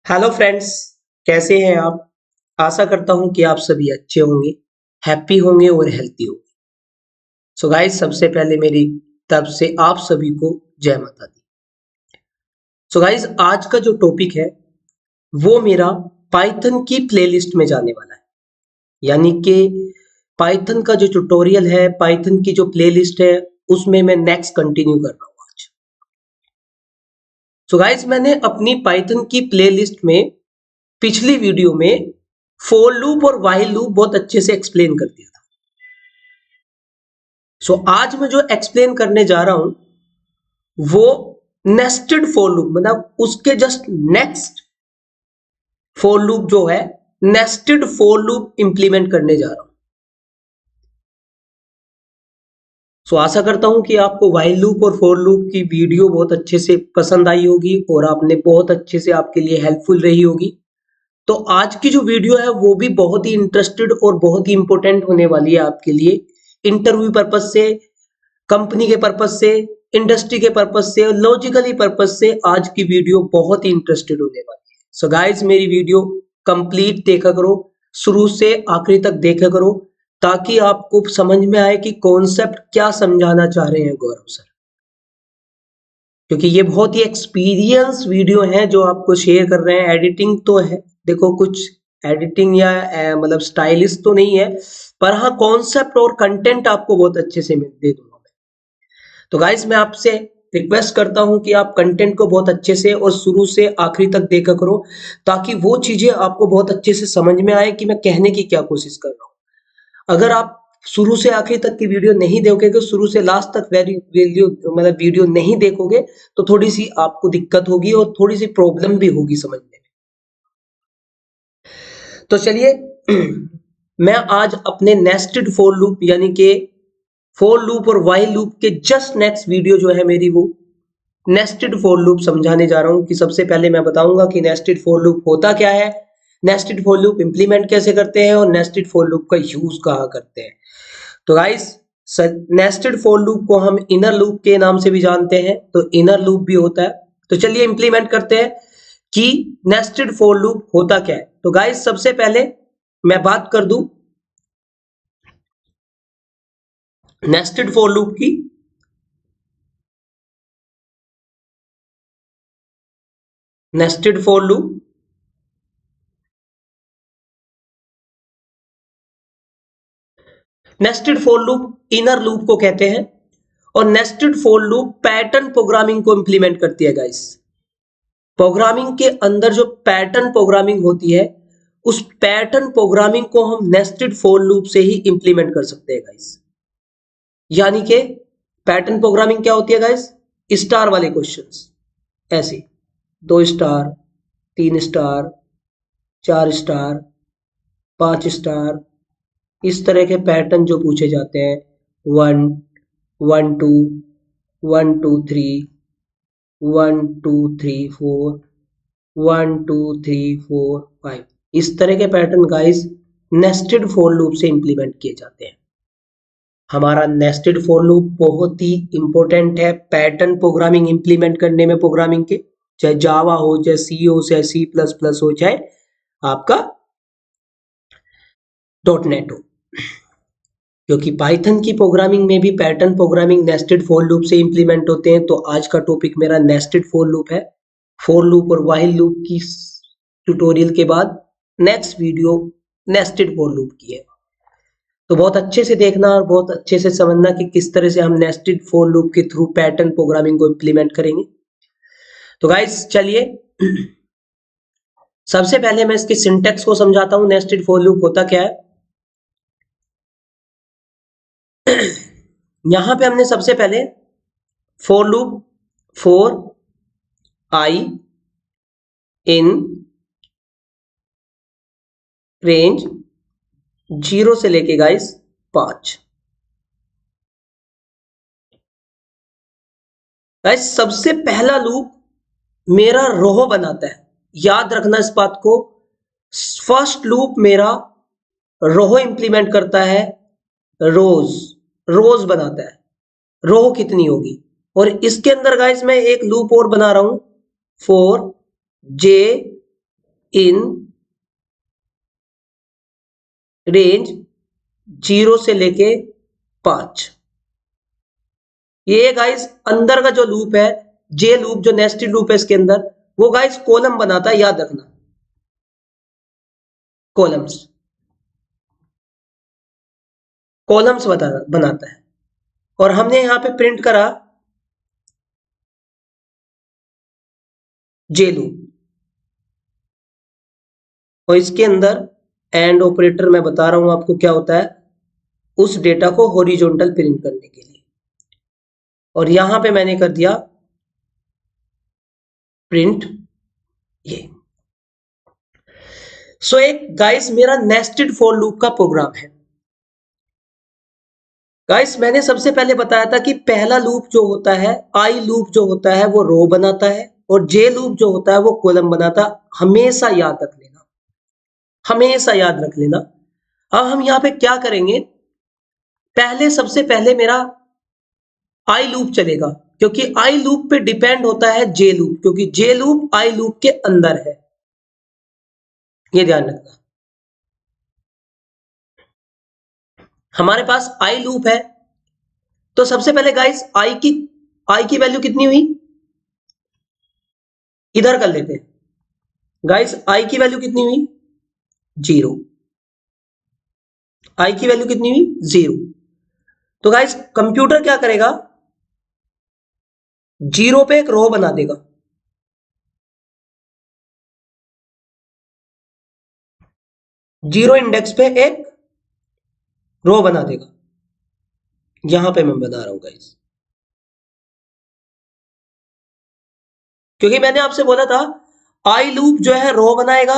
Hello friends, कैसे हैं आप। आशा करता हूं कि आप सभी अच्छे होंगे, हैप्पी होंगे और हेल्थी होंगे। सो गाइस, सबसे पहले मेरी तरफ से आप सभी को जय माता दी। सो गाइस, आज का जो टॉपिक है वो मेरा पाइथन की प्लेलिस्ट में जाने वाला है। यानी कि पाइथन का जो ट्यूटोरियल है, पाइथन की जो प्लेलिस्ट है, उसमें मैं नेक्स्ट कंटिन्यू कर रहा हूँ आज। सो गाइस, मैंने अपनी पाइथन की प्लेलिस्ट में पिछली वीडियो में फॉर लूप और व्हाइल लूप बहुत अच्छे से एक्सप्लेन कर दिया था। सो आज मैं जो एक्सप्लेन करने जा रहा हूं वो नेस्टेड फॉर लूप, मतलब उसके जस्ट नेक्स्ट फॉर लूप जो है, नेस्टेड फॉर लूप इंप्लीमेंट करने जा रहा हूं। सो आशा करता हूं कि आपको व्हाइल लूप और फॉर लूप की वीडियो बहुत अच्छे से पसंद आई होगी और आपने बहुत अच्छे से आपके लिए हेल्पफुल रही होगी। तो आज की जो वीडियो है वो भी बहुत ही इंटरेस्टेड और बहुत ही इंपॉर्टेंट होने वाली है आपके लिए, इंटरव्यू पर्पज से, कंपनी के पर्पज से, इंडस्ट्री के पर्पज से, लॉजिकली पर्पज से आज की वीडियो बहुत ही इंटरेस्टेड होने वाली है। सो गाइस, मेरी वीडियो कंप्लीट देखा करो, शुरू से आखिरी तक देखा करो, ताकि आपको समझ में आए कि कॉन्सेप्ट क्या समझाना चाह रहे हैं गौरव सर। क्योंकि ये बहुत ही एक्सपीरियंस वीडियो है जो आपको शेयर कर रहे हैं। एडिटिंग तो है, देखो कुछ एडिटिंग या मतलब स्टाइलिश तो नहीं है, पर हाँ कॉन्सेप्ट और कंटेंट आपको बहुत अच्छे से दे दूंगा मैं। तो गाइस, मैं आपसे रिक्वेस्ट करता हूं कि आप कंटेंट को बहुत अच्छे से और शुरू से आखिरी तक देखा करो, ताकि वो चीजें आपको बहुत अच्छे से समझ में आए कि मैं कहने की क्या कोशिश कर रहा हूँ। अगर आप शुरू से आखिरी तक की वीडियो नहीं देखोगे, शुरू से लास्ट तक वीडियो मतलब वीडियो नहीं देखोगे, तो थोड़ी सी आपको दिक्कत होगी और थोड़ी सी प्रॉब्लम भी होगी समझने में। तो चलिए मैं आज अपने नेस्टेड फॉर लूप यानी कि फॉर लूप और व्हाइल लूप के जस्ट नेक्स्ट वीडियो जो है मेरी, वो नेस्टेड फॉर लूप समझाने जा रहा हूं। कि सबसे पहले मैं बताऊंगा कि नेस्टेड फॉर लूप होता क्या है, नेस्टेड फॉर लूप इंप्लीमेंट कैसे करते हैं और नेस्टेड फॉर लूप का यूज कहाँ करते हैं। तो गाइस, नेस्टेड फॉर लूप को हम इनर लूप के नाम से भी जानते हैं, तो इनर लूप भी होता है। तो चलिए इंप्लीमेंट करते हैं कि नेस्टेड फॉर लूप होता क्या है। तो गाइस, सबसे पहले मैं बात कर दूं नेस्टेड फॉर लूप की। Nested for loop nested for loop inner loop को कहते हैं, और nested for loop pattern programming को इंप्लीमेंट करती है गाइस। प्रोग्रामिंग के अंदर जो पैटर्न प्रोग्रामिंग होती है, उस पैटर्न प्रोग्रामिंग को हम नेस्टेड फॉर लूप से ही इंप्लीमेंट कर सकते हैं गाइस। यानी कि पैटर्न प्रोग्रामिंग क्या होती है गाइस, स्टार वाले क्वेश्चंस, ऐसे 2 स्टार, 3 स्टार, 4 स्टार, 5 स्टार, इस तरह के पैटर्न जो पूछे जाते हैं, 1 1 2 1 2 3 1 2 3 4 1 2 3 4 5, इस तरह के pattern guys nested for loop से इंप्लीमेंट किए जाते हैं। हमारा नेस्टेड फॉर लूप बहुत ही इंपॉर्टेंट है पैटर्न प्रोग्रामिंग इंप्लीमेंट करने में, प्रोग्रामिंग के, चाहे जावा हो, चाहे सी हो, चाहे C++ हो, चाहे आपका .NET हो। क्योंकि पाइथन की प्रोग्रामिंग में भी pattern programming nested for loop से इंप्लीमेंट होते हैं। तो आज का टॉपिक मेरा नेस्टेड फॉर लूप है। फॉर लूप और व्हाइल लूप की ट्यूटोरियल के बाद next video nested for loop की है। तो बहुत अच्छे से देखना और बहुत अच्छे से समझना कि किस तरह से हम नेस्टेड फॉर लूप के थ्रू पैटर्न प्रोग्रामिंग को इंप्लीमेंट करेंगे। तो गाइस चलिए सबसे पहले मैं इसके सिंटैक्स को समझाता हूं, नेस्टेड फॉर लूप होता क्या है। यहां पे हमने सबसे पहले for loop for I in range 0 से लेके गाइस 5। गाइस, सबसे पहला लूप मेरा रो बनाता है, याद रखना इस बात को। फर्स्ट लूप मेरा रो इंप्लीमेंट करता है, रोज रोज बनाता है। रो कितनी होगी, और इसके अंदर गाइस मैं एक लूप और बना रहा हूं, फॉर j इन रेंज 0 से लेके 5। ये गाइस अंदर का जो लूप है, जे लूप, जो नेस्टेड लूप है इसके अंदर, वो गाइस कॉलम बनाता है, याद रखना, कॉलम्स कॉलम्स बनाता है। और हमने यहां पे प्रिंट करा जे लूप, और इसके अंदर एंड ऑपरेटर मैं बता रहा हूं आपको क्या होता है, उस डेटा को हॉरिजॉन्टल प्रिंट करने के लिए। और यहां पे मैंने कर दिया प्रिंट ये। सो एक गाइस मेरा नेस्टेड फॉर लूप का प्रोग्राम है। गाइस मैंने सबसे पहले बताया था कि पहला लूप जो होता है, आई लूप जो होता है वो रो बनाता है, और जे लूप जो होता है वो कॉलम बनाता है। हमेशा याद रख लेना, हमेशा याद रख लेना। अब हम यहां पे क्या करेंगे, पहले सबसे पहले मेरा आई लूप चलेगा, क्योंकि आई लूप पे डिपेंड होता है जे लूप, क्योंकि जे लूप आई लूप के अंदर है, ये ध्यान रखना। हमारे पास आई लूप है, तो सबसे पहले गाइस आई की वैल्यू कितनी हुई, इधर कर लेते हैं। गाइस आई की वैल्यू कितनी हुई, 0। आई की वैल्यू कितनी हुई, 0। तो गाइस कंप्यूटर क्या करेगा, 0 पे एक रो बना देगा, 0 इंडेक्स पे एक रो बना देगा। यहां पे मैं बता रहा हूं गाइस, क्योंकि मैंने आपसे बोला था आई लूप जो है रो बनाएगा,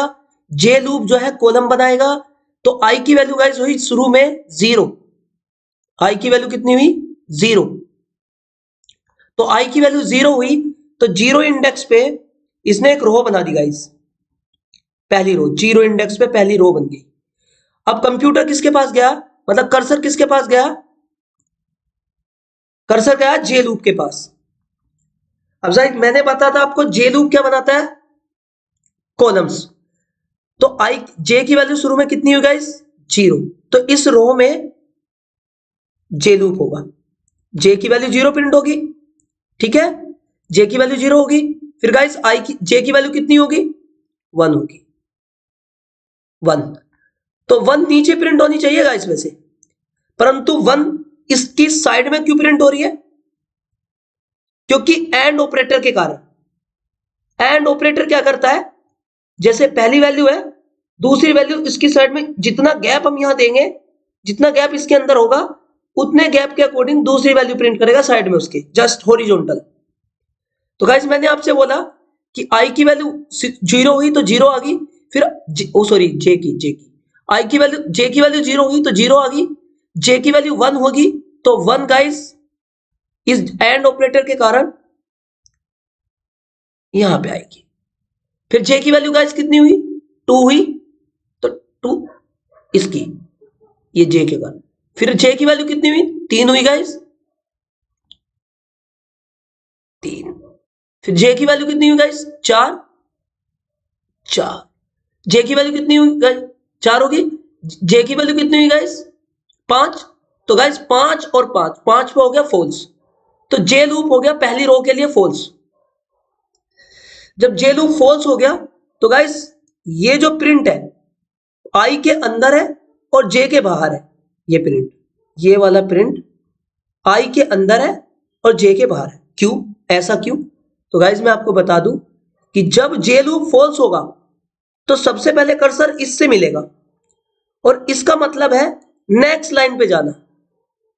जे लूप जो है कॉलम बनाएगा। तो आई की वैल्यू गाइस हुई शुरू में 0। आई की वैल्यू कितनी हुई, 0। तो आई की वैल्यू 0 हुई, तो 0 इंडेक्स पे इसने एक रो बना दी गाइस, पहली रो, 0 इंडेक्स पे पहली रो बन गई। अब कंप्यूटर किसके पास गया, मतलब कर्सर किसके पास गया, कर्सर गया जे लूप के पास। अब जाहिर मैंने बताया था आपको जे लूप क्या बनाता है, कॉलम्स। तो आई जे की वैल्यू शुरू में कितनी हुई गाइस, 0। तो इस रो में जे लूप होगा, जे की वैल्यू 0 प्रिंट होगी, ठीक है, जे की वैल्यू 0 होगी। फिर गाइस आई की जे की वैल्यू कितनी होगी, 1 होगी, 1। तो 1 नीचे प्रिंट होनी चाहिए गाइस वैसे, परंतु 1 इसकी साइड में क्यों प्रिंट हो रही है, क्योंकि एंड ऑपरेटर के कारण। एंड ऑपरेटर क्या करता है, जैसे पहली वैल्यू है, दूसरी वैल्यू इसकी साइड में, जितना गैप हम यहां देंगे, जितना गैप इसके अंदर होगा, उतने गैप के अकॉर्डिंग दूसरी वैल्यू प्रिंट करेगा साइड में उसके, जस्ट हॉरिजॉन्टल। तो गाइस मैंने आपसे बोला कि आई की वैल्यू 0 हुई तो 0 आ गई, फिर सॉरी जे की आई की वैल्यू, जे की वैल्यू 0 हुई तो 0 आ गई, जे की वैल्यू 1 होगी तो 1 गाइस इस एंड ऑपरेटर के कारण यहां पे आएगी। फिर जे की वैल्यू गाइस कितनी हुई, 2 हुई, तो 2 इसकी, ये जे के कारण। फिर जे की वैल्यू कितनी हुई, 3 हुई गाइस, 3। फिर जे की वैल्यू कितनी हुई गाइस, 4, 4। जे की वैल्यू कितनी हुई गाइस, 4 होगी। जे की वैल्यू कितनी हुई गाइस, 5। तो गाइस 5 और 5, 5 पे हो गया फॉल्स, तो जे लूप हो गया पहली रो के लिए फॉल्स। जब जे लूप फॉल्स हो गया, तो गाइस ये जो प्रिंट है आई के अंदर है और जे के बाहर है, ये प्रिंट, ये वाला प्रिंट आई के अंदर है और जे के बाहर है। क्यों, ऐसा क्यों, तो गाइस मैं आपको बता दूं कि जब जे लूप फॉल्स होगा तो सबसे पहले कर्सर इससे मिलेगा, और इसका मतलब है नेक्स्ट लाइन पे जाना।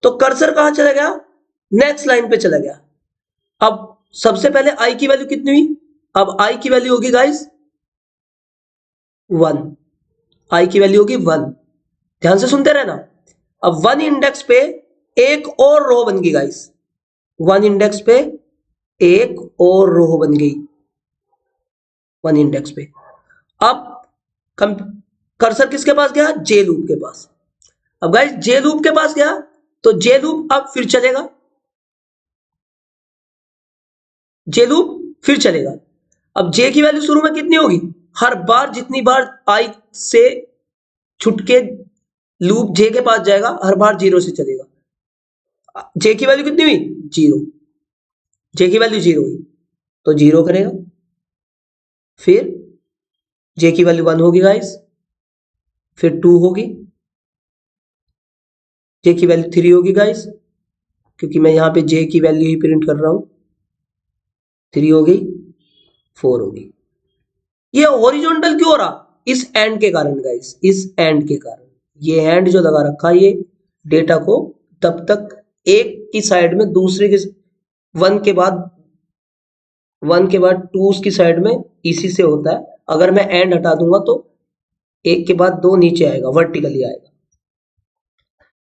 तो कर्सर कहां चला गया, नेक्स्ट लाइन पे चला गया। अब सबसे पहले आई की वैल्यू कितनी हुई, अब आई की वैल्यू होगी गाइस 1, आई की वैल्यू होगी 1। ध्यान से सुनते रहना। अब 1 इंडेक्स पे एक और रो बन गई गाइस, 1 इंडेक्स पे एक और रो बन गई, 1 इंडेक्स पे। अब कर्सर किसके पास गया, जे लूप के पास। अब गाइस जे लूप के पास गया तो जे लूप अब फिर चलेगा, जे लूप फिर चलेगा। अब जे की वैल्यू शुरू में कितनी होगी, हर बार जितनी बार आई से छुटके लूप जे के पास जाएगा हर बार जीरो से चलेगा। जे की वैल्यू कितनी हुई? जीरो। जे की वैल्यू जीरो हुई तो जीरो करेगा। फिर जे की वैल्यू वन होगी गाइस, फिर टू होगी, जे की वैल्यू थ्री होगी गाइस, क्योंकि मैं यहाँ पे जे की वैल्यू ही प्रिंट कर रहा हूँ, थ्री हो गई, फोर हो गई। ये हॉरिजॉन्टल क्यों हो रहा? इस एंड के कारण गाइस, इस एंड के कारण। ये एंड जो लगा रखा है ये डेटा को तब तक एक की साइड में दूसरे के वन के बाद टू की साइड में इसी से होता है। अगर मैं एंड हटा दूंगा तो एक के बाद दो नीचे आएगा, वर्टिकली आएगा,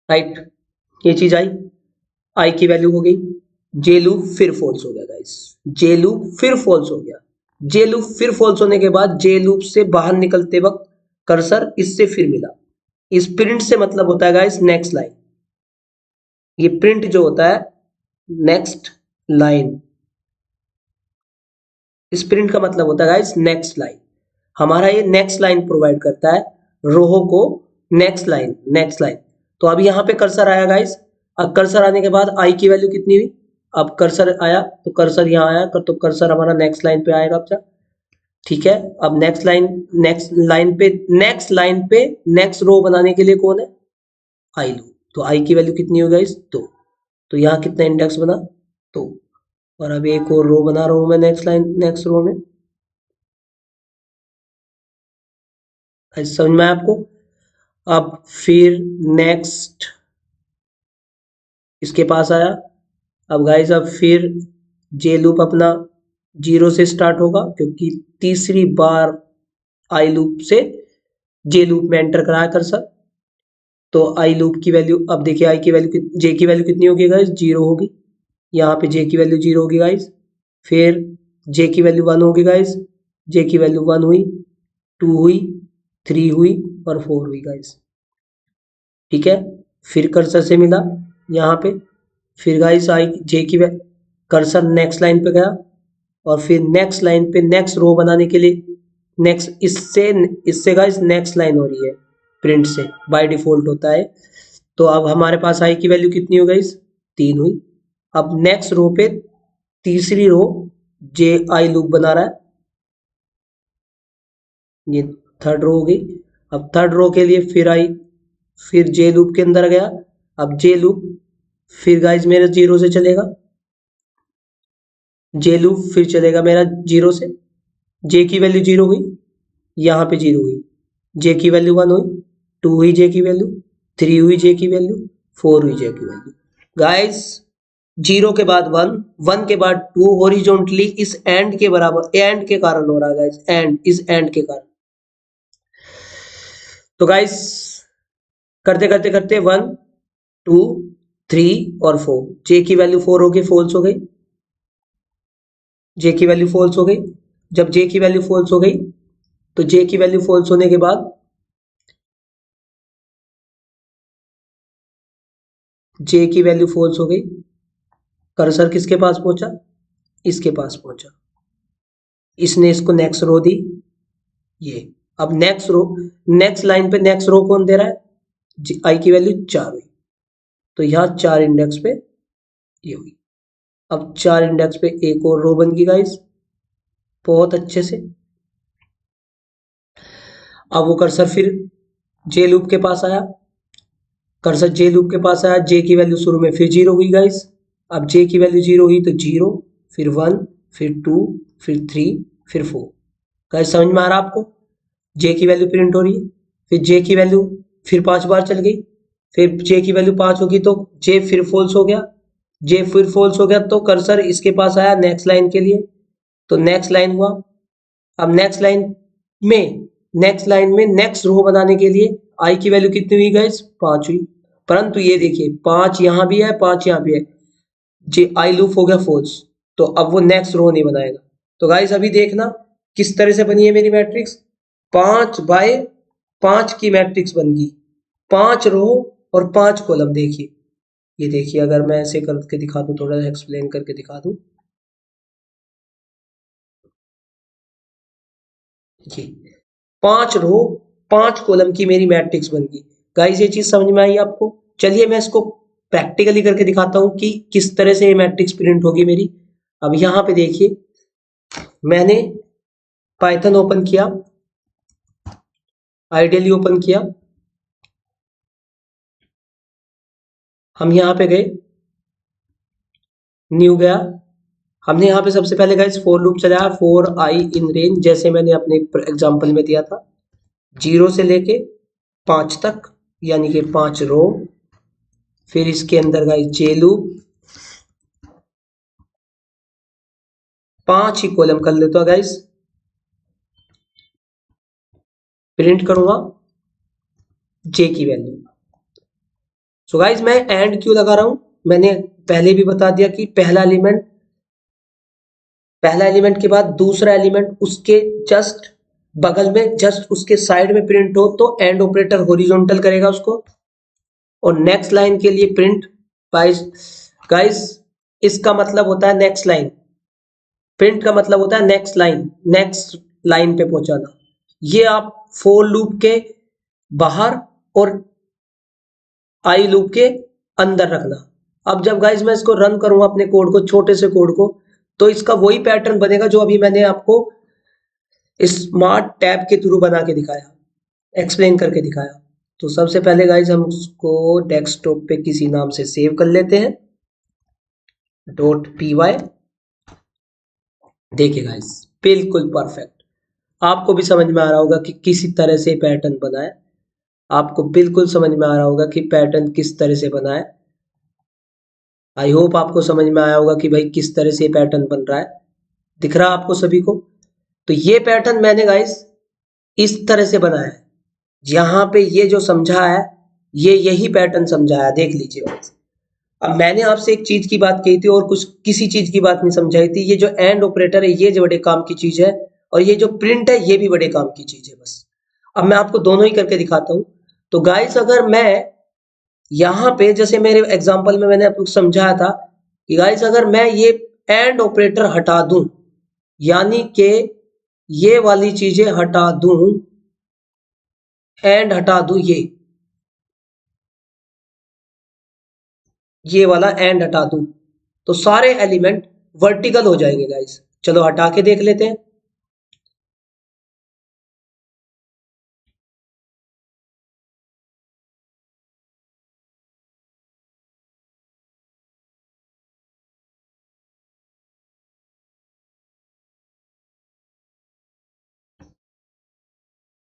राइट। ये चीज आई की वैल्यू हो गई। जे लूप फिर फॉल्स हो गया गाइस, जे लूप फिर फॉल्स हो गया। जे लूप फिर फॉल्स होने के बाद जे लूप से बाहर निकलते वक्त कर्सर इससे फिर मिला। इस प्रिंट से मतलब होता है गाइस नेक्स्ट लाइन। ये प्रिंट जो होता है नेक्स्ट लाइन, इस प्रिंट का मतलब होता है गाइस नेक्स्ट लाइन। हमारा ये नेक्स्ट लाइन प्रोवाइड करता है रोहो को, नेक्स्ट लाइन, नेक्स्ट लाइन। तो अब यहाँ पे कर्सर आया गाइस। अब कर्सर आने के बाद आई की वैल्यू कितनी हुई? अब कर्सर आया तो कर्सर यहाँ आया कर, तो कर्सर हमारा नेक्स्ट लाइन पे आएगा अच्छा, ठीक है। अब नेक्स्ट लाइन पे नेक्स्ट रो बनाने के लिए कौन है? आई लो। तो आई की वैल्यू कितनी हो गाइस? दो। तो यहाँ कितना इंडेक्स बना? दो। और अब एक और रो बना रहा हूं मैं नेक्स्ट रो में। समझ में आया आपको? अब फिर नेक्स्ट इसके पास आया। अब गाइस अब फिर जे लूप अपना जीरो से स्टार्ट होगा, क्योंकि तीसरी बार आई लूप से जे लूप में एंटर कराया कर्सर। तो आई लूप की वैल्यू, अब देखिए आई की वैल्यू, जे की वैल्यू कितनी होगी गाइस? जीरो होगी। यहाँ पे जे की वैल्यू जीरो होगी गाइस। फिर जे की वैल्यू वन होगी गाइस, जे की वैल्यू वन हुई, टू हुई, थ्री हुई और फोर हुई गाइस, ठीक है। फिर कर्सर से मिला यहाँ पे, फिर गाइस आई जे की कर्सर नेक्स्ट लाइन पे गया और फिर नेक्स्ट लाइन पे नेक्स्ट रो बनाने के लिए नेक्स्ट, इससे इससे गाइस नेक्स्ट लाइन हो रही है प्रिंट से, बाय डिफॉल्ट होता है। तो अब हमारे पास आई की वैल्यू कितनी हो गाइस? तीन हुई। अब नेक्स्ट रो पे तीसरी रो जे आई लूप बना रहा है, ये थर्ड रो हो गई। अब थर्ड रो के लिए फिर आई, फिर जे लूप के अंदर गया। अब जे लूप फिर गाइस मेरा जीरो से चलेगा, जे लूप फिर चलेगा मेरा जीरो से। जे की वैल्यू जीरो हुई, यहाँ पे जीरो हुई, जे की वैल्यू वन हुई, टू हुई जे की वैल्यू, थ्री हुई जे की वैल्यू, फोर हुई जे की वैल्यू। गाइस जीरो के बाद वन, वन के बाद टू, हॉरिजॉन्टली इस एंड के बराबर, एंड के कारण हो रहा है गाइस, एंड, इस एंड के कारण। तो गाइस करते करते करते वन, टू, थ्री और फोर, जे की वैल्यू फोर हो गई, फॉल्स हो गई, जे की वैल्यू फॉल्स हो गई। जब जे की वैल्यू फॉल्स हो गई तो जे की वैल्यू फॉल्स होने के बाद जे की वैल्यू फॉल्स हो गई, कर्सर किसके पास पहुंचा? इसके पास पहुंचा, इसने इसको नेक्स्ट रो दी, ये। अब नेक्स्ट रो, नेक्स्ट लाइन पे नेक्स्ट रो कौन दे रहा है? आई की वैल्यू चार हुई, तो यहाँ चार इंडेक्स पे ये हुई। अब चार इंडेक्स पे एक और रो बन गई गाइस, बहुत अच्छे से। अब वो कर्सर फिर जे लूप के पास आया, कर्सर जे लूप के पास आया, जे की वैल्यू शुरू में फिर जीरो हुई गाइस। अब जे की वैल्यू जीरो हुई तो जीरो, फिर वन, फिर टू, फिर थ्री, फिर फोर। गाइस समझ में आ रहा आपको? जे की वैल्यू प्रिंट हो रही है। फिर जे की वैल्यू फिर पांच बार चल गई, फिर जे की वैल्यू पांच होगी तो जे फिर फॉल्स हो गया, जे फिर फॉल्स हो गया तो कर्सर इसके पास आया नेक्स्ट लाइन के लिए, तो नेक्स्ट लाइन हुआ। अब में नेक्स्ट लाइन में नेक्स्ट रो बनाने के लिए आई की वैल्यू कितनी हुई गाइस? पांच हुई। परंतु ये देखिए पांच यहां भी है, पांच यहां भी है, जे आई लूप हो गया फॉल्स, तो अब वो नेक्स्ट रो नहीं बनाएगा। तो गाइस अभी देखना किस तरह से बनी है मेरी मैट्रिक्स, पांच बाय पांच की मैट्रिक्स बन गई, पांच रो और पांच कॉलम। देखिए, ये देखिए अगर मैं ऐसे करके दिखा दूं, थोड़ा एक्सप्लेन करके दिखा दूं, जी, 5 रो 5 कॉलम की मेरी मैट्रिक्स बन गई। गाइस ये चीज समझ में आई आपको? चलिए मैं इसको प्रैक्टिकली करके दिखाता हूँ कि किस तरह से ये मैट्रिक्स प्रिंट होगी मेरी। अब यहाँ पे देखिए, मैंने पाइथन ओपन किया, आइडियली ओपन किया, हम यहाँ पे गए, न्यू गया, हमने यहाँ पे सबसे पहले गाइस फॉर लूप चलाया, फॉर आई इन रेंज, जैसे मैंने अपने एग्जांपल में दिया था, 0 से लेके 5 तक, यानी कि 5 रो। फिर इसके अंदर गाइस जे लूप, 5 ही कॉलम कर लेता हूँ गाइस, प्रिंट करूंगा जे की वैल्यू। सो गाइस मैं एंड क्यों लगा रहा हूं, मैंने पहले भी बता दिया कि पहला एलिमेंट के बाद दूसरा एलिमेंट उसके जस्ट बगल में, जस्ट उसके साइड में प्रिंट हो तो एंड ऑपरेटर हॉरिजॉन्टल करेगा उसको, और नेक्स्ट लाइन के लिए प्रिंट बाय। गाइस इसका मतलब होता है नेक्स्ट लाइन, प्रिंट का मतलब होता है नेक्स्ट लाइन पे पहुंचाना। ये आप फोर लूप के बाहर और आई लूप के अंदर रखना। अब जब गाइस मैं इसको रन करूंगा अपने कोड को, छोटे से कोड को, तो इसका वही पैटर्न बनेगा जो अभी मैंने आपको स्मार्ट टैब के थ्रू बना के दिखाया, एक्सप्लेन करके दिखाया। तो सबसे पहले गाइस हम उसको डेस्कटॉप पे किसी नाम से सेव कर लेते हैं, .py। देखिए गाइस बिल्कुल परफेक्ट, आपको भी समझ में आ रहा होगा कि किसी तरह से पैटर्न बना है, आपको बिल्कुल समझ में आ रहा होगा कि पैटर्न किस तरह से बना है। आई होप आपको समझ में आया होगा कि भाई किस तरह से पैटर्न बन रहा है, दिख रहा है आपको सभी को? तो ये पैटर्न मैंने गाइस इस तरह से बनाया है, यहाँ पे ये जो समझा है, ये यही पैटर्न समझाया, देख लीजिए गाइस। अब मैंने आपसे एक चीज की बात कही थी और कुछ किसी चीज की बात नहीं समझाई थी, ये जो एंड ऑपरेटर है ये जो बड़े काम की चीज है, और ये जो प्रिंट है ये भी बड़े काम की चीज है बस। अब मैं आपको दोनों ही करके दिखाता हूँ। तो गाइस अगर मैं यहाँ पे, जैसे मेरे एग्जांपल में मैंने आपको समझाया था कि गाइस अगर मैं ये एंड ऑपरेटर हटा दूं, यानी कि ये वाली चीजें हटा दूं, एंड हटा दूं, ये वाला एंड हटा दूं, तो सारे एलिमेंट वर्टिकल हो जाएंगे गाइस। चलो हटा के देख लेते हैं।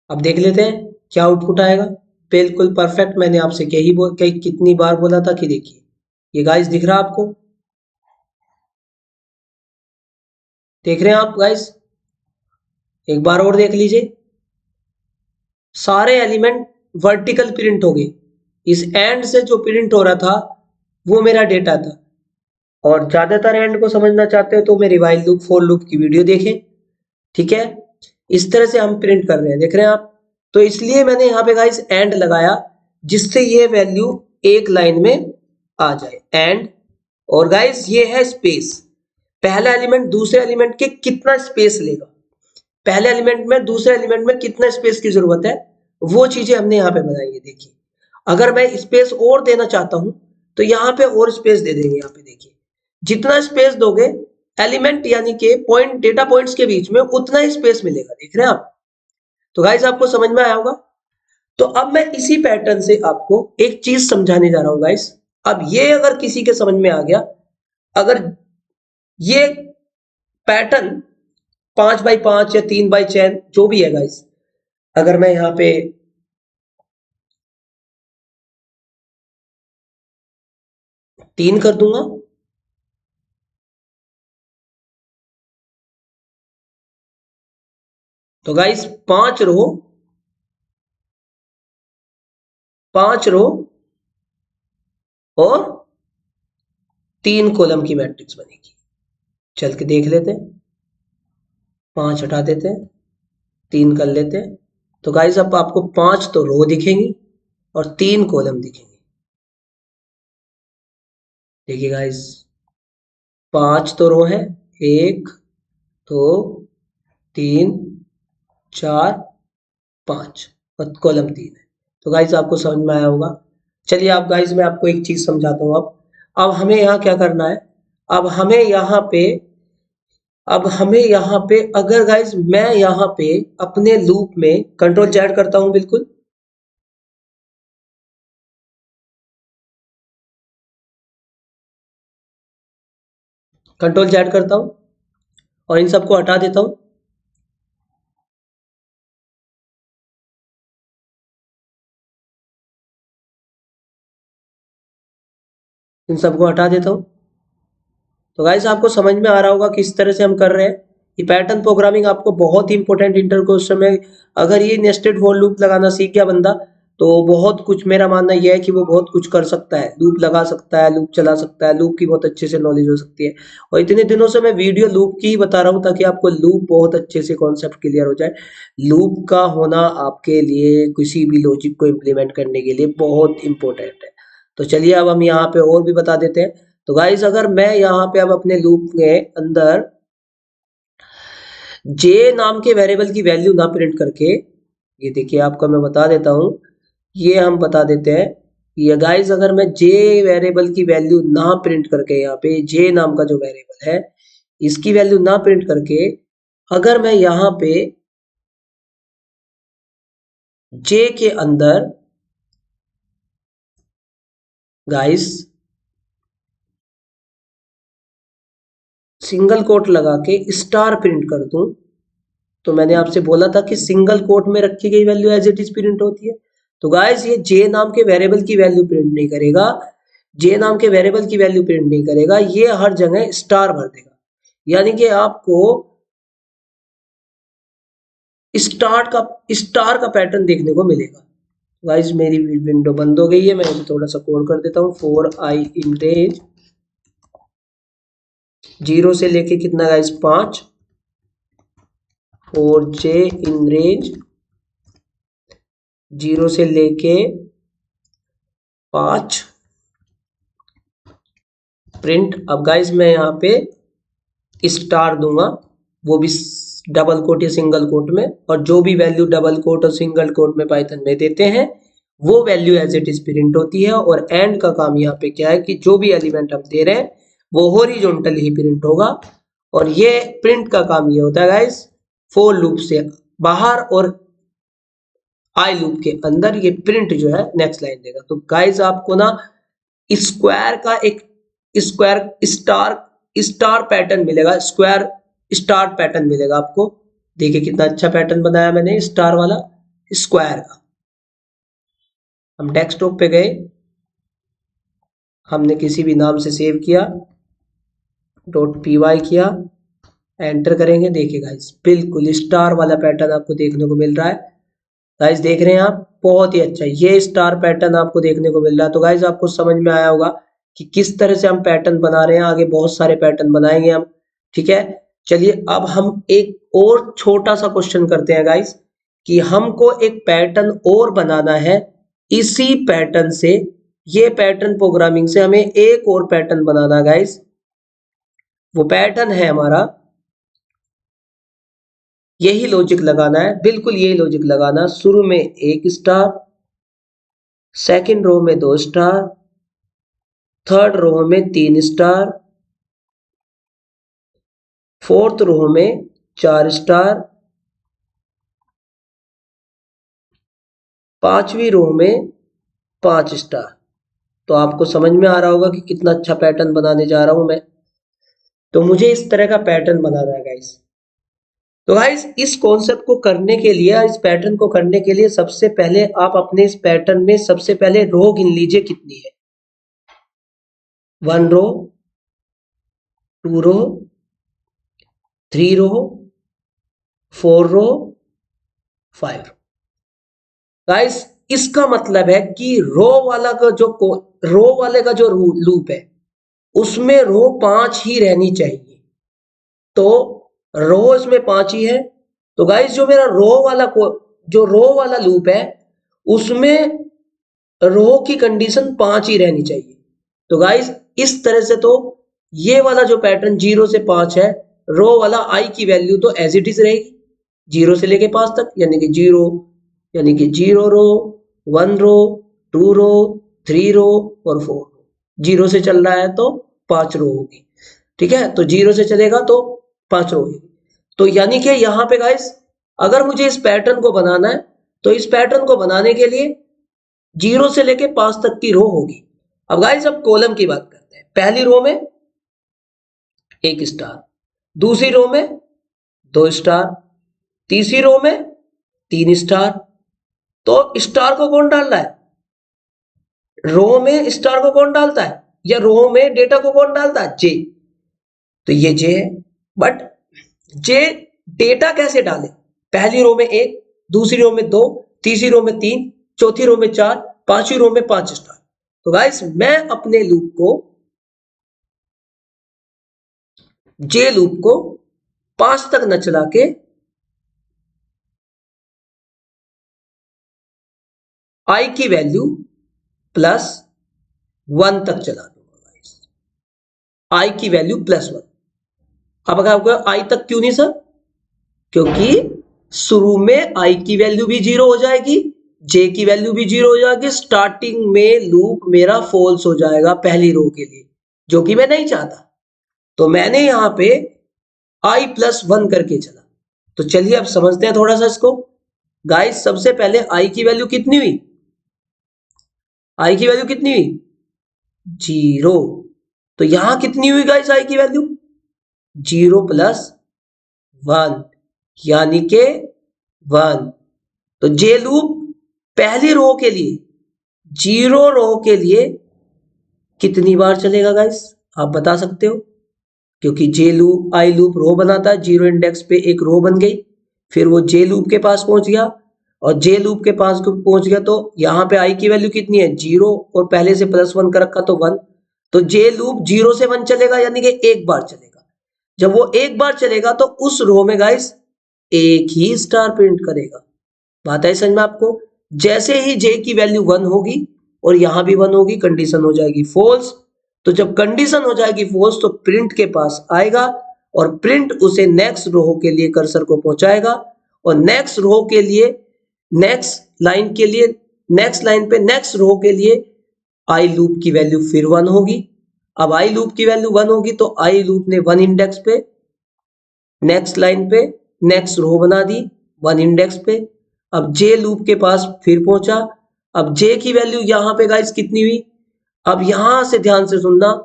अब देख लेते हैं क्या आउटपुट आएगा। बिल्कुल परफेक्ट, मैंने आपसे कितनी बार बोला था कि देखिए ये गाइस दिख रहा है आपको, देख रहे हैं आप गाइस? एक बार और देख लीजिए, सारे एलिमेंट वर्टिकल प्रिंट हो गए। इस एंड से जो प्रिंट हो रहा था वो मेरा डेटा था। और ज्यादातर एंड को समझना चाहते हो तो मेरी वाइल लूप फॉर लूप की वीडियो देखें, ठीक है? इस तरह से हम प्रिंट कर रहे हैं, देख रहे हैं आप? तो इसलिए मैंने यहाँ पे गाइस एंड लगाया, जिससे ये वैल्यू एक लाइन में आ जाए, एंड। और गाइस ये है स्पेस, पहला एलिमेंट दूसरे एलिमेंट के कितना स्पेस लेगा, पहले एलिमेंट में दूसरे एलिमेंट में कितना स्पेस की जरूरत है, वो चीजें हमने यहाँ पे बनाई है। देखिए अगर मैं स्पेस और देना चाहता हूं तो यहाँ पे और स्पेस दे देंगे। यहाँ पे देखिए जितना स्पेस दोगे एलिमेंट यानी कि पॉइंट, डेटा पॉइंट्स के बीच में उतना ही स्पेस मिलेगा, देख रहे हैं आप? तो गाइस आपको समझ में आया होगा। तो अब मैं इसी पैटर्न से आपको एक चीज समझाने जा रहा हूं गाइस। अब ये अगर किसी के समझ में आ गया, अगर ये पैटर्न 5x5 या 3x10 जो भी है गाइस, अगर मैं यहाँ पे 3 कर दूंगा, तो गाइस 5 रो, 5 रो और 3 कॉलम की मैट्रिक्स बनेगी। चल के देख लेते हैं, 5 हटा देते हैं, 3 कर लेते हैं। तो गाइस अब आपको 5 तो रो दिखेंगी और 3 कॉलम दिखेंगे। देखिए गाइस 5 तो रो है, 1 2 3 4 5 और कॉलम 3 है। तो गाइस आपको समझ में आया होगा। चलिए आप गाइस मैं आपको एक चीज समझाता हूँ। अब हमें यहाँ क्या करना है। अब हमें यहाँ पे अब हमें यहाँ पे अगर गाइस मैं यहाँ पे अपने लूप में कंट्रोल Z करता हूँ, बिल्कुल कंट्रोल Z करता हूँ और इन सबको हटा देता हूँ। इन सबको हटा देता हूँ। तो गाइस आपको समझ में आ रहा होगा किस तरह से हम कर रहे हैं। ये पैटर्न प्रोग्रामिंग आपको बहुत ही इंपॉर्टेंट इंटर क्वेश्चन में, अगर ये नेस्टेड फॉर लूप लगाना सीख गया बंदा तो बहुत कुछ, मेरा मानना यह है कि वो बहुत कुछ कर सकता है, लूप लगा सकता है, लूप चला सकता है, लूप की बहुत अच्छे से नॉलेज हो सकती है। और इतने दिनों से मैं वीडियो लूप की ही बता रहा हूँ ताकि आपको लूप बहुत अच्छे से कॉन्सेप्ट क्लियर हो जाए। लूप का होना आपके लिए किसी भी लॉजिक को इम्प्लीमेंट करने के लिए बहुत इंपॉर्टेंट है। तो चलिए अब हम यहाँ पे और भी बता देते हैं। तो गाइस अगर मैं यहाँ पे अब अपने लूप के अंदर जे नाम के वेरिएबल की वैल्यू ना प्रिंट करके, ये देखिए आपको मैं बता देता हूँ, ये हम बता देते हैं। ये गाइस अगर मैं जे वेरिएबल की वैल्यू ना प्रिंट करके, यहाँ पे जे नाम का जो वेरिएबल है इसकी वैल्यू ना प्रिंट करके, अगर मैं यहाँ पे जे के अंदर गाइस सिंगल कोट लगा के स्टार प्रिंट कर दूं, तो मैंने आपसे बोला था कि सिंगल कोट में रखी गई value as it is print होती है। तो गाइस ये जे नाम के वेरिएबल की वैल्यू प्रिंट नहीं करेगा, जे नाम के वेरिएबल की वैल्यू प्रिंट नहीं करेगा, ये हर जगह स्टार भर देगा। यानी कि आपको स्टार का पैटर्न देखने को मिलेगा। गाइस मेरी विंडो बंद हो गई है, मैं थोड़ा सा कोड कर देता हूँ। फॉर आई इन रेंज 0 से लेके कितना guys 5, for J in range 0 से लेके 5 प्रिंट। अब गाइस मैं यहाँ पे स्टार दूंगा, वो भी डबल कोट या सिंगल कोट में, और जो भी वैल्यू डबल कोट और सिंगल कोट में पाइथन में देते हैं वो value as it is print होती है। और एंड का काम यहाँ पे क्या है कि जो भी एलिमेंट हम दे रहे हैं वो हॉरिजॉन्टल ही प्रिंट होगा। और ये प्रिंट का काम ये होता है गाइस फॉर लूप से बाहर और आई लूप के अंदर ये प्रिंट जो है नेक्स्ट लाइन देगा। तो गाइस आपको ना स्क्वायर का एक स्क्वायर स्टार पैटर्न मिलेगा, स्क्वायर स्टार पैटर्न मिलेगा आपको। देखिए कितना अच्छा पैटर्न बनाया मैंने स्टार वाला स्क्वायर का। हम डेस्कटॉप पे गए, हमने किसी भी नाम से सेव किया, .py किया, एंटर करेंगे। देखिए गाइस बिल्कुल स्टार वाला पैटर्न आपको देखने को मिल रहा है। गाइस देख रहे हैं आप, बहुत ही अच्छा ये स्टार पैटर्न आपको देखने को मिल रहा है। तो गाइस आपको समझ में आया होगा कि किस तरह से हम पैटर्न बना रहे हैं। आगे बहुत सारे पैटर्न बनाएंगे हम, ठीक है। चलिए अब हम एक और छोटा सा क्वेश्चन करते हैं गाइस, कि हमको एक पैटर्न और बनाना है इसी पैटर्न से, ये पैटर्न प्रोग्रामिंग से हमें एक और पैटर्न बनाना गाइस। वो पैटर्न है हमारा, यही लॉजिक लगाना है, बिल्कुल यही लॉजिक लगाना। शुरू में 1 स्टार, सेकंड रो में 2 स्टार, थर्ड रो में 3 स्टार, फोर्थ रो में 4 स्टार, पांचवी रो में 5 स्टार। तो आपको समझ में आ रहा होगा कि कितना अच्छा पैटर्न बनाने जा रहा हूं मैं। तो मुझे इस तरह का पैटर्न बनाना है गाइस। तो गाइस इस कॉन्सेप्ट को करने के लिए, इस पैटर्न को करने के लिए सबसे पहले आप अपने इस पैटर्न में सबसे पहले रो गिन लीजिए कितनी है। 1 रो, 2 रो, 3 रो, 4 रो, 5 रो। गाइस इसका मतलब है कि रो वाले का जो लूप है उसमें रो 5 ही रहनी चाहिए। तो रो इसमें 5 ही है। तो गाइस जो मेरा जो रो वाला लूप है उसमें रो की कंडीशन 5 ही रहनी चाहिए। तो गाइस इस तरह से तो ये वाला जो पैटर्न 0 से 5 है, रो वाला आई की वैल्यू तो एज इट इज रहेगी। 0 से लेके 5 तक, यानी कि 0 रो, 1 रो, 2 रो, 3 रो और 4 रो। 0 से चल रहा है तो 5 रो होगी, ठीक है। तो 0 से चलेगा तो 5 रो होगी। तो यानी कि यहाँ पे गाइस अगर मुझे इस पैटर्न को बनाना है तो इस पैटर्न को बनाने के लिए 0 से लेके 5 तक की रो होगी। अब गाइस अब कॉलम की बात करते हैं। पहली रो में 1 स्टार, दूसरी रो में 2 स्टार, तीसरी रो में 3 स्टार। तो स्टार को कौन डाल रहा है? रो में स्टार को कौन डालता है या रो में डेटा को कौन डालता है? जे। तो ये जे है, बट जे डेटा कैसे डाले? पहली रो में 1, दूसरी रो में 2, तीसरी रो में 3, चौथी रो में 4, पांचवी रो में 5 स्टार। तो गाइस मैं अपने लूप को, जे लूप को 5 तक न चला के आई की वैल्यू +1 तक चला दूंगा गाइस। आई की वैल्यू +1। अब अगर आपको आई तक क्यों नहीं सर? क्योंकि शुरू में आई की वैल्यू भी 0 हो जाएगी, जे की वैल्यू भी 0 हो जाएगी। स्टार्टिंग में लूप मेरा फॉल्स हो जाएगा पहली रो के लिए, जो कि मैं नहीं चाहता। तो मैंने यहां पे i+1 करके चला। तो चलिए अब समझते हैं थोड़ा सा इसको। गाइस सबसे पहले आई की वैल्यू कितनी हुई? आई की वैल्यू कितनी हुई? 0। तो यहां कितनी हुई गाइस आई की वैल्यू? 0+1 यानी के 1। तो जे लूप पहली रो के लिए, 0 रो के लिए कितनी बार चलेगा गाइस? आप बता सकते हो? क्योंकि जे लूप आई लूप रो बनाता है, 0 इंडेक्स पे एक रो बन गई, फिर वो जे लूप के पास पहुंच गया और जे लूप के पास पहुंच गया तो यहाँ पे आई की वैल्यू कितनी है? 0 और पहले से +1 कर रखा तो 1। तो जे लूप 0 से 1 चलेगा, यानी कि एक बार चलेगा। जब वो एक बार चलेगा तो उस रो में गाइस एक ही स्टार प्रिंट करेगा। बात है समझ में आपको? जैसे ही जे की वैल्यू 1 होगी और यहां भी 1 होगी, कंडीशन हो जाएगी फॉल्स। तो जब कंडीशन हो जाएगी फॉल्स तो प्रिंट के पास आएगा और प्रिंट उसे नेक्स्ट रो के लिए कर्सर को पहुंचाएगा और नेक्स्ट रो के लिए, नेक्स्ट लाइन के लिए, नेक्स्ट लाइन पे नेक्स्ट रो के लिए आई लूप की वैल्यू फिर 1 होगी। अब आई लूप की वैल्यू 1 होगी तो आई लूप ने 1 इंडेक्स पे नेक्स्ट लाइन पे नेक्स्ट रो बना दी 1 इंडेक्स पे। अब जे लूप के पास फिर पहुंचा। अब जे की वैल्यू यहां पे गाइस कितनी हुई? अब यहां से ध्यान से सुनना,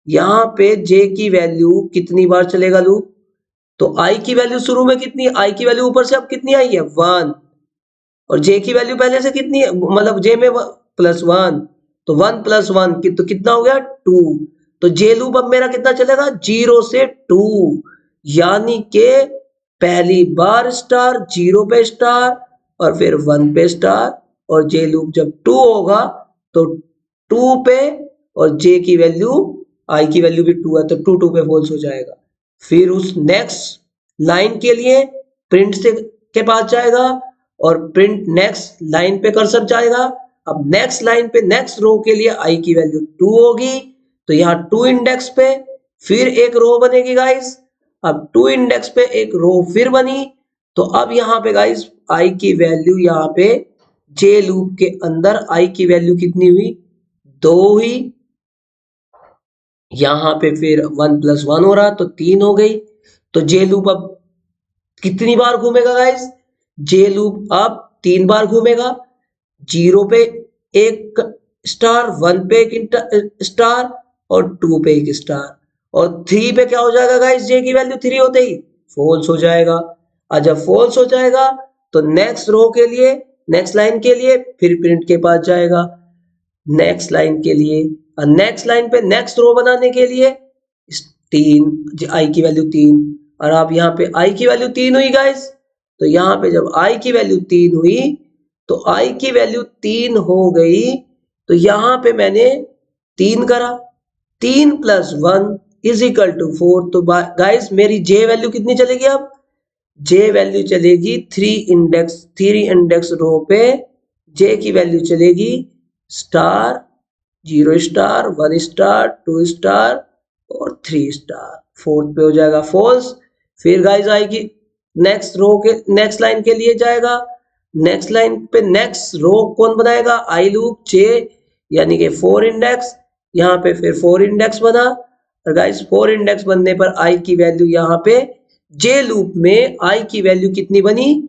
यहां पे जे की वैल्यू कितनी बार चलेगा लूप? तो आई की वैल्यू शुरू में कितनी? आई की वैल्यू ऊपर से अब कितनी आई है? 1। और जे की वैल्यू पहले से कितनी है? मतलब जे में +1, तो 1 + 1 तो कितना हो गया? 2। तो जे लूप अब मेरा कितना चलेगा? 0 से 2, यानी के पहली बार स्टार, 0 पे स्टार और फिर 1 पे स्टार। और जे लूप जब 2 होगा तो 2 पे और जे की वैल्यू, आई की वैल्यू भी 2 है तो 2 पे फॉल्स हो जाएगा। फिर उस नेक्स्ट लाइन के लिए प्रिंट से के पास जाएगा और प्रिंट नेक्स्ट लाइन पे कर्सर जाएगा। अब नेक्स्ट लाइन पे नेक्स्ट रो के लिए आई की वैल्यू 2 होगी तो यहाँ 2 इंडेक्स पे फिर एक रो बनेगी गाइस। अब 2 इंडेक्स पे एक रो फिर बनी तो अब यहाँ पे गाइस आई की वैल्यू, यहाँ पे जे लूप के अंदर आई की वैल्यू कितनी हुई? 2 हुई। यहाँ पे फिर 1 + 1 हो रहा तो 3 हो गई। तो जे लूप अब कितनी बार घूमेगा गाइस? जे लूप अब 3 बार घूमेगा। 0 पे एक स्टार, 1 पे एक स्टार और 2 पे एक स्टार। और 3 पे क्या हो जाएगा गाइस? जे की वैल्यू 3 होते ही फॉल्स हो जाएगा। और जब फॉल्स हो जाएगा तो नेक्स्ट रो के लिए, नेक्स्ट लाइन के लिए फिर प्रिंट के पास जाएगा नेक्स्ट लाइन के लिए। और नेक्स्ट लाइन पे नेक्स्ट रो बनाने के लिए 3, आई की वैल्यू 3। और अब यहाँ पे आई की वैल्यू 3 हुई गाइस। तो यहाँ पे जब आई की वैल्यू 3 हुई तो आई की वैल्यू 3 हो गई तो यहाँ पे मैंने 3 करा, 3 + 1 = 4। तो गाइस मेरी जे वैल्यू कितनी चलेगी? अब जे वैल्यू चलेगी 3 इंडेक्स रो पे जे की वैल्यू चलेगी स्टार, 0 स्टार, 1 स्टार, 2 स्टार और 3 स्टार। 4th पे हो जाएगा फॉल्स। फिर गाइस आएगी नेक्स्ट रो के नेक्स्ट लाइन के लिए जाएगा, नेक्स्ट लाइन पे नेक्स्ट रो कौन बनाएगा, आई लूप जे यानी कि 4 इंडेक्स, यहाँ पे फिर 4 इंडेक्स बना, और गाइस 4 इंडेक्स बनने पर आई की वैल्यू यहाँ पे जे लूप में आई की वैल्यू कितनी बनी,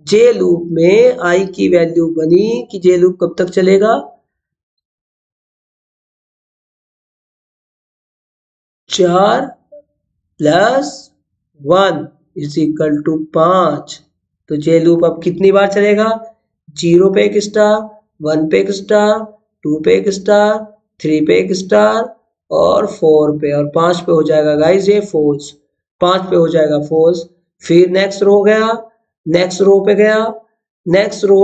जे लूप में आई की वैल्यू बनी कि जे लूप कब तक चलेगा, 4 प्लस 1 इज इक्वल टू 5। तो जे लूप अब कितनी बार चलेगा, 0 पे एक स्टार, 1 पे एक स्टार, 2 पे एक स्टार, 3 पे एक स्टार और 4 पे, और 5 पे हो जाएगा गाइस ये फॉल्स, 5 पे हो जाएगा फॉल्स। फिर नेक्स्ट रो गया, नेक्स्ट रो पे गया, नेक्स्ट रो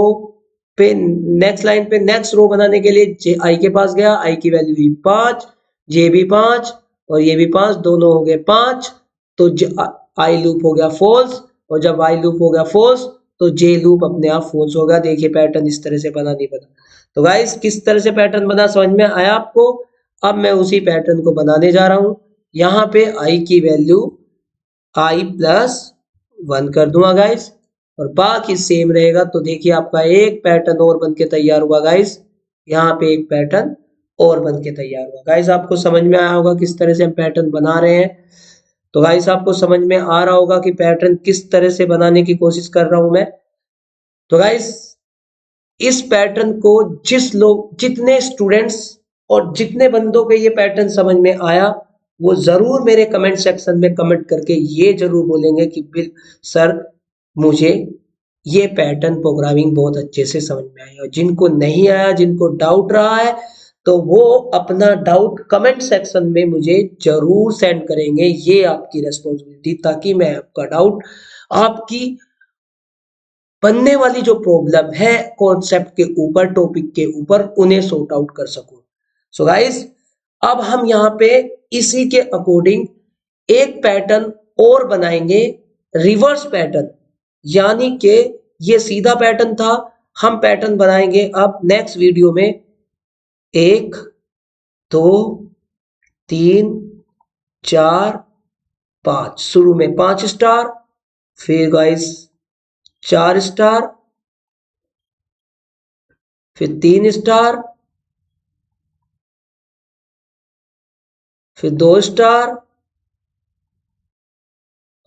पे नेक्स्ट लाइन पे नेक्स्ट रो बनाने के लिए जे आई के पास गया, आई की वैल्यू हुई 5, जे भी 5 और ये भी 5, दोनों हो गए 5, तो आई लूप हो गया फॉल्स, और जब आई लूप हो गया फॉल्स तो जे लूप अपने आप फॉल्स होगा। देखिए पैटर्न इस तरह से बना, नहीं बना। तो गाइस किस तरह से पैटर्न बना समझ में आया आपको। अब मैं उसी पैटर्न को बनाने जा रहा हूं। यहाँ पे आई की वैल्यू आई प्लस 1 कर दूंगा गाइस, और बाकी सेम रहेगा। तो देखिए आपका एक पैटर्न और बन के तैयार हुआ गाइस, यहाँ पे एक पैटर्न और बन के तैयार हुआ। गाइस आपको समझ में आया होगा किस तरह से हम पैटर्न बना रहे हैं। तो गाइस आपको समझ में आ रहा होगा कि पैटर्न किस तरह से बनाने की कोशिश कर रहा हूं मैं। तो गाइस इस पैटर्न को जितने स्टूडेंट्स और जितने बंदों के ये पैटर्न समझ में आया, वो जरूर मेरे कमेंट सेक्शन में कमेंट करके ये जरूर बोलेंगे कि बिल सर मुझे ये पैटर्न प्रोग्रामिंग बहुत अच्छे से समझ में आया। और जिनको नहीं आया, जिनको डाउट रहा है, तो वो अपना डाउट कमेंट सेक्शन में मुझे जरूर सेंड करेंगे। ये आपकी रिस्पॉन्सिबिलिटी, ताकि मैं आपका डाउट, आपकी बनने वाली जो प्रॉब्लम है कॉन्सेप्ट के ऊपर, टॉपिक के ऊपर, उन्हें सॉर्ट आउट कर सकूं। सो गाइस अब हम यहाँ पे इसी के अकॉर्डिंग एक पैटर्न और बनाएंगे, रिवर्स पैटर्न, यानी कि ये सीधा पैटर्न था, हम पैटर्न बनाएंगे अब नेक्स्ट वीडियो में 1 2 3 4 5, शुरू में 5 स्टार, फिर गाइस 4 स्टार, फिर 3 स्टार, फिर 2 स्टार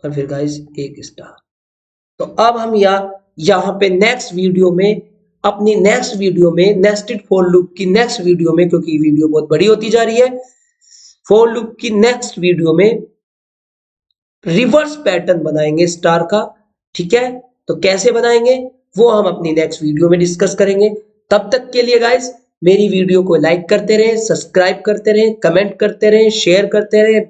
और फिर गाइस 1 स्टार। तो अब हम यहाँ पे नेक्स्ट वीडियो में, अपनी नेक्स्ट वीडियो में नेस्टेड फॉर लूप की नेक्स्ट वीडियो में, क्योंकि वीडियो बहुत बड़ी होती जा रही है, फॉर लूप की नेक्स्ट वीडियो में रिवर्स पैटर्न बनाएंगे स्टार का। ठीक है, तो कैसे बनाएंगे वो हम अपनी नेक्स्ट वीडियो में डिस्कस करेंगे। तब तक के लिए गाइस मेरी वीडियो को लाइक करते रहें, सब्सक्राइब करते रहें, कमेंट करते रहें, शेयर करते रहें,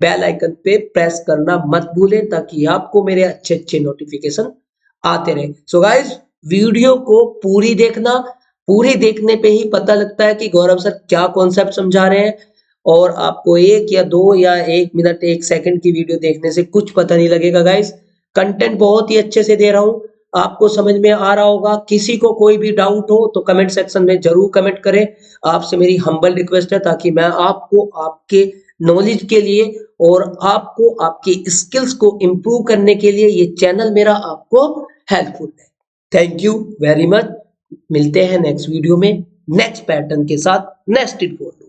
बेल आइकन पे प्रेस करना मत भूलें, ताकि आपको मेरे अच्छे अच्छे नोटिफिकेशन आते रहे। सो गाइस वीडियो को पूरी देखना, पूरी देखने पे ही पता लगता है कि गौरव सर क्या कॉन्सेप्ट समझा रहे हैं। और आपको 1 या 2 या 1 मिनट 1 सेकंड की वीडियो देखने से कुछ पता नहीं लगेगा गाइस। कंटेंट बहुत ही अच्छे से दे रहा हूं, आपको समझ में आ रहा होगा। किसी को कोई भी डाउट हो तो कमेंट सेक्शन में जरूर कमेंट करें। आपसे मेरी हम्बल रिक्वेस्ट है, ताकि मैं आपको आपके नॉलेज के लिए और आपको आपकी स्किल्स को इम्प्रूव करने के लिए ये चैनल मेरा आपको हेल्पफुल है। Thank you very much. मिलते हैं नेक्स्ट वीडियो में नेक्स्ट पैटर्न के साथ, नेस्टेड फॉर।